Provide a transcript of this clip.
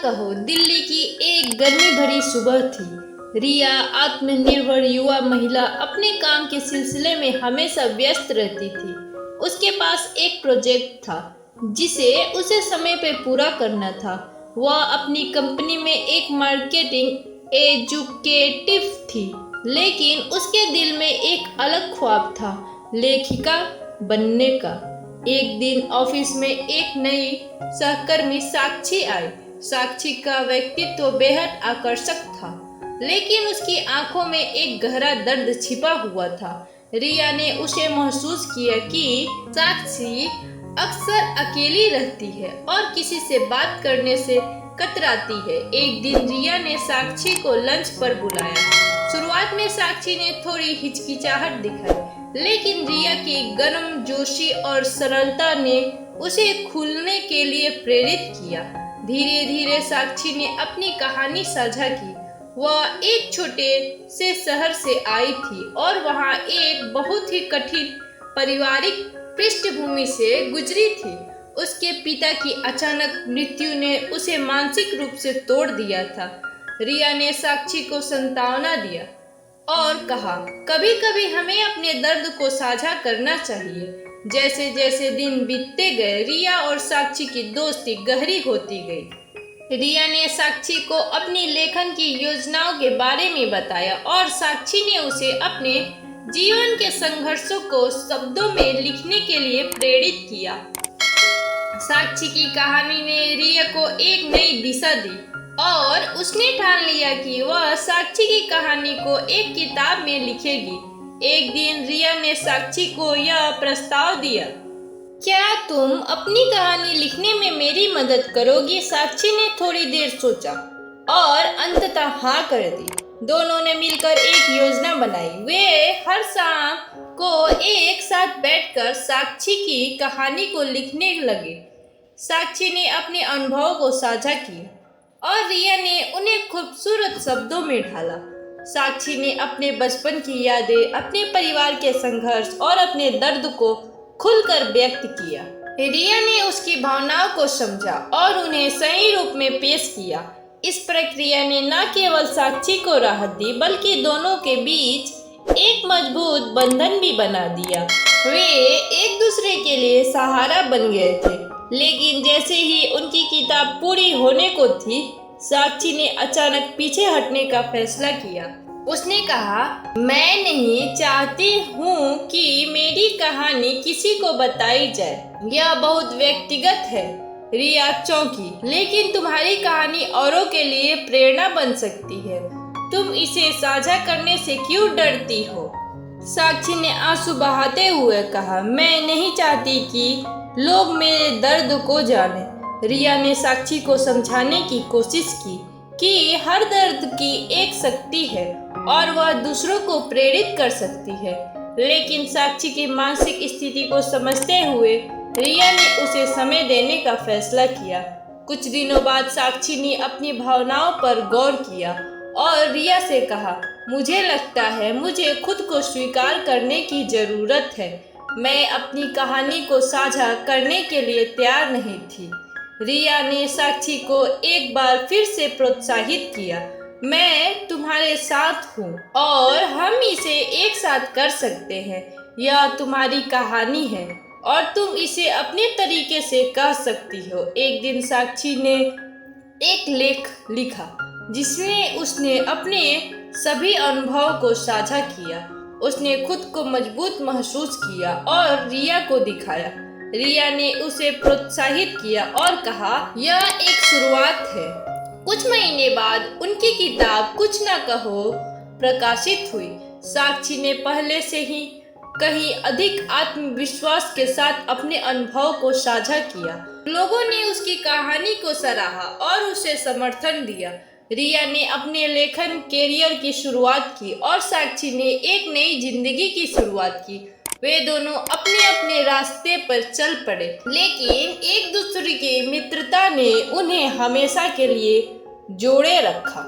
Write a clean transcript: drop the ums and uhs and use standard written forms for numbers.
कहो, दिल्ली की एक गर्मी भरी सुबह थी। रिया, आत्मनिर्भर युवा महिला, अपने काम के सिलसिले में हमेशा व्यस्त रहती थी। उसके पास एक प्रोजेक्ट था जिसे उसे समय पे पूरा करना था। वह अपनी कंपनी में एक मार्केटिंग एग्जीक्यूटिव थी, लेकिन उसके दिल में एक अलग ख्वाब था, लेखिका बनने का। एक दिन ऑफिस में एक नई सहकर्मी साक्षी आई। साक्षी का व्यक्तित्व बेहद आकर्षक था, लेकिन उसकी आंखों में एक गहरा दर्द छिपा हुआ था। रिया ने उसे महसूस किया कि साक्षी अक्सर अकेली रहती है और किसी से बात करने से कतराती है। एक दिन रिया ने साक्षी को लंच पर बुलाया। शुरुआत में साक्षी ने थोड़ी हिचकिचाहट दिखाई, लेकिन रिया की गर्मजोशी और सरलता ने उसे खुलने के लिए प्रेरित किया। धीरे धीरे साक्षी ने अपनी कहानी साझा की। वह एक छोटे से शहर से आई थी और वहां एक बहुत ही कठिन पारिवारिक पृष्ठभूमि से गुजरी थी। उसके पिता की अचानक मृत्यु ने उसे मानसिक रूप से तोड़ दिया था। रिया ने साक्षी को सांत्वना दिया और कहा, कभी कभी हमें अपने दर्द को साझा करना चाहिए। जैसे जैसे दिन बीतते गए, रिया और साक्षी की दोस्ती गहरी होती गई। रिया ने साक्षी को अपनी लेखन की योजनाओं के बारे में बताया और साक्षी ने उसे अपने जीवन के संघर्षों को शब्दों में लिखने के लिए प्रेरित किया। साक्षी की कहानी ने रिया को एक नई दिशा दी और उसने ठान लिया कि वह साक्षी की कहानी को एक किताब में लिखेगी। एक दिन रिया ने साक्षी को यह प्रस्ताव दिया, क्या तुम अपनी कहानी लिखने में मेरी मदद करोगी? साक्षी ने थोड़ी देर सोचा और अंततः हाँ कर दी। दोनों ने मिलकर एक योजना बनाई। वे हर शाम को एक साथ बैठकर साक्षी की कहानी को लिखने लगे। साक्षी ने अपने अनुभवों को साझा किया और रिया ने उन्हें खूबसूरत शब्दों में ढाला। साक्षी ने अपने बचपन की यादें, अपने परिवार के संघर्ष और अपने दर्द को खुलकर व्यक्त किया। रिया ने उसकी भावनाओं को समझा और उन्हें सही रूप में पेश किया। इस प्रक्रिया ने न केवल साक्षी को राहत दी, बल्कि दोनों के बीच एक मजबूत बंधन भी बना दिया। वे एक दूसरे के लिए सहारा बन गए थे। लेकिन जैसे ही उनकी किताब पूरी होने को थी, साक्षी ने अचानक पीछे हटने का फैसला किया। उसने कहा, मैं नहीं चाहती हूँ कि मेरी कहानी किसी को बताई जाए। यह बहुत व्यक्तिगत है। रिया चौंकी, लेकिन तुम्हारी कहानी औरों के लिए प्रेरणा बन सकती है। तुम इसे साझा करने से क्यों डरती हो? साक्षी ने आंसू बहाते हुए कहा, मैं नहीं चाहती कि लोग मेरे दर्द को जाने। रिया ने साक्षी को समझाने की कोशिश की कि हर दर्द की एक शक्ति है और वह दूसरों को प्रेरित कर सकती है। लेकिन साक्षी की मानसिक स्थिति को समझते हुए रिया ने उसे समय देने का फैसला किया। कुछ दिनों बाद साक्षी ने अपनी भावनाओं पर गौर किया और रिया से कहा, मुझे लगता है मुझे खुद को स्वीकार करने की जरूरत है। मैं अपनी कहानी को साझा करने के लिए तैयार नहीं थी। रिया ने साक्षी को एक बार फिर से प्रोत्साहित किया, मैं तुम्हारे साथ हूँ और हम इसे एक साथ कर सकते हैं। यह तुम्हारी कहानी है और तुम इसे अपने तरीके से कह सकती हो। एक दिन साक्षी ने एक लेख लिखा जिसमें उसने अपने सभी अनुभवों को साझा किया। उसने खुद को मजबूत महसूस किया और रिया को दिखाया। रिया ने उसे प्रोत्साहित किया और कहा, यह एक शुरुआत है। कुछ महीने बाद उनकी किताब कुछ न कहो प्रकाशित हुई। साक्षी ने पहले से ही कहीं अधिक आत्मविश्वास के साथ अपने अनुभव को साझा किया। लोगों ने उसकी कहानी को सराहा और उसे समर्थन दिया। रिया ने अपने लेखन कैरियर की शुरुआत की और साक्षी ने एक नई जिंदगी की शुरुआत की। वे दोनों अपने अपने रास्ते पर चल पड़े, लेकिन एक दूसरे की मित्रता ने उन्हें हमेशा के लिए जोड़े रखा।